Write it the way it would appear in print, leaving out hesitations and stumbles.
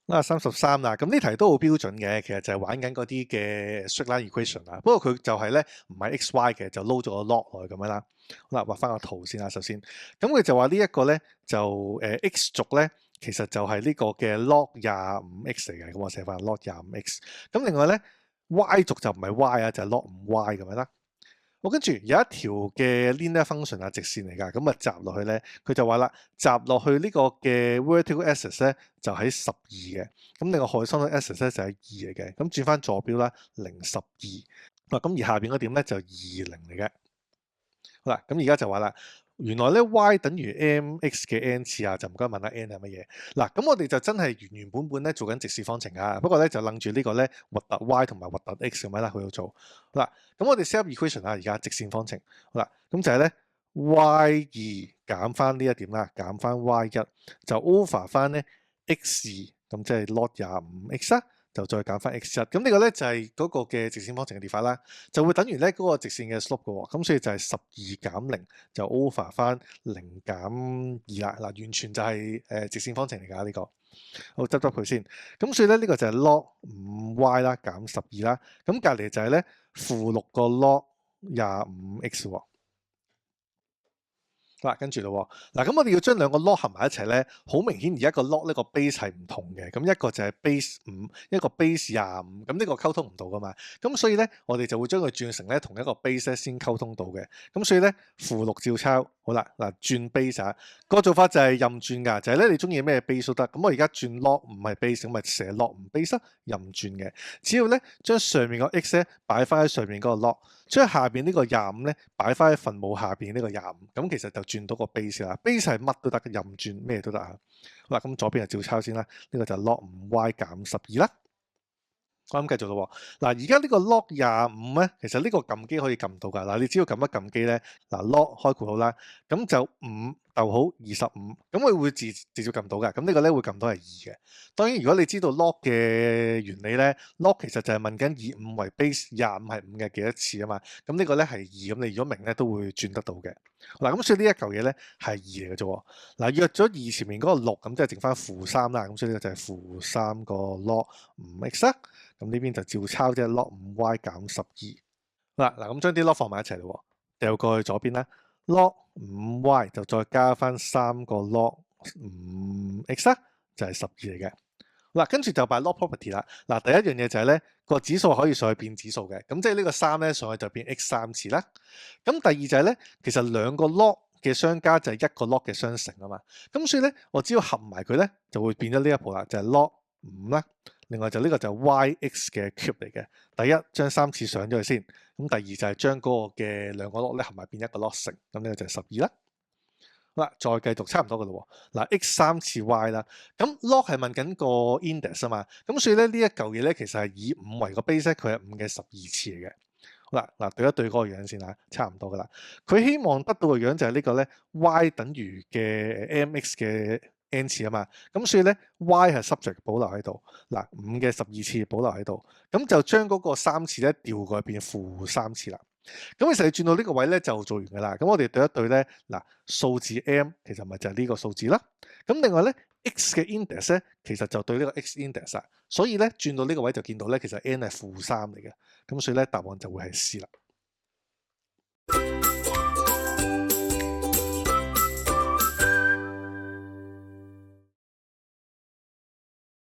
33啦，咁呢題都好標準嘅，其實就係玩緊嗰啲嘅 straight line equation 啦。不過佢就係咧唔係 x y 嘅，就撈咗個 log 落去咁樣啦。好啦，畫翻個圖先啦，首先，咁佢就話呢一個咧就x 軸咧，其實就係呢個嘅 log 25x 嚟嘅，咁我寫翻 log 25x。咁另外咧 y 軸就唔係 y 啊，就係 log 5y 咁樣啦。我跟住有一條嘅 linear function 啊，直線嚟㗎，咁啊集落去咧，佢就話啦，集落去呢個嘅 vertical axis 咧就喺12嘅，咁另外 horizontal axis 咧就喺2嚟嘅，咁轉翻坐標啦，0、12，咁而下邊嗰點咧就20嚟嘅。好啦，咁而家就話啦，原來咧 y 等於 mx 嘅 n 次啊，就唔該問下 n 係乜嘢？嗱，咁我哋就真係原本咧做緊直線方程啊，不過咧就楞住呢個咧核突 y 同埋核突 x 咁樣啦去到做。好啦，咁我哋 set up equation 啦，而家直線方程。好啦，咁就係咧 y 2減翻呢一點啦，減翻 y 1就 over 翻咧 x 2，咁即係 log 25x 啦。就再減翻 x 1，咁呢個咧就係嗰個嘅直線方程嘅列法啦，就會等於咧嗰個直線嘅 slope 嘅喎，咁所以就係12減0就 over 翻0減2啦，嗱完全就係直線方程嚟㗎呢個，好執佢先，咁所以咧呢個就係 log 5y 啦減12啦，咁隔離就係咧負6個 log 25x 喎。嗱，跟住咯喎，嗱咁我哋要將兩個 log 合埋一齊咧，好明顯而家個 log 呢個 base 係唔同嘅，咁一個就係 base 5，一個 base 25，咁呢個溝通唔到噶嘛，咁所以咧我哋就會將佢轉成咧同一個 base 咧先溝通到嘅，咁所以咧負6照抄，好啦，嗱轉 base 啊，個做法就係任轉㗎，就係咧你中意咩 base 都得，咁我而家轉 log 唔係 base，咁咪寫 log 唔 base 任轉嘅，只要咧將上面個 x 咧擺翻喺上面嗰個 log。將下邊呢個25咧擺翻喺分母下邊呢個25，咁其實就轉到個 base 啦。base 係乜都得，任轉咩都得啊。好啦，咁左邊就照抄先啦。呢個就 log 5y 減12啦。我咁繼續咯喎。嗱，而家呢個 log 25咧，其實呢個撳機可以撳到㗎。嗱，你只要撳一撳機咧，嗱 log 開括號啦，咁就5逗號25，咁佢會直接撳到㗎。咁呢個咧會撳到係2嘅。當然，如果你知道 log 嘅原理咧，log 其實就係問緊以5為 base， 25係5嘅幾多次啊嘛。咁呢個咧係2，咁你如果明咧都會轉得到嘅。嗱，咁所以呢一嚿嘢咧係2嚟嘅啫喎。嗱，約咗2前面嗰個6，咁即係剩翻-3啦。咁所以呢個就係-3個 log 5x 啦。咁呢邊就照抄啫 ，log 5y 減12。嗱，咁將啲 log 放埋一齊咯，掉過去左邊啦 ，log 5y 就再加翻3個 log 5x 啦，就係12嚟嘅。嗱，跟住就擺 log property 啦。嗱，第一樣嘢就係咧個指數可以上去變指數嘅，咁即係呢個3咧上去就變 x 3次啦。咁第二就係咧，其實兩個 log 嘅相加就係一個 log 嘅相乘啊嘛。咁所以咧，我只要合埋佢咧，就會變咗呢一步啦，就係 log 5啦。另外就呢個就 yx 嘅 cube 嚟嘅。第一將3次上咗去先，咁第二就係將嗰個嘅兩個 log 咧合埋變一個 log 乘，咁呢個就係12啦。嗱，再繼續差唔多噶咯喎。嗱 x 3次 y 啦，咁 log 係問緊個 index 啊嘛，咁所以咧呢一嚿嘢咧其實係以5為個 base，佢係5嘅12次嚟嘅。好啦，嗱對一對嗰個樣先啦，差唔多噶啦。佢希望得到嘅樣就係呢個咧 y 等於嘅 mx 嘅 n 次啊嘛，咁所以咧 y 係 subject 保留喺度，嗱5嘅12次保留喺度，咁就將嗰個3次咧調過去變-3次啦。咁其實你轉到呢個位咧就做完噶啦。咁我哋對一對咧，嗱數字 m 其實咪就係呢個數字啦。咁另外咧 x 嘅 index 咧，其實就對呢個 x index 啦。所以咧轉到呢個位就見到咧，其實 n 係-3嚟嘅。咁所以咧答案就會係 C 啦。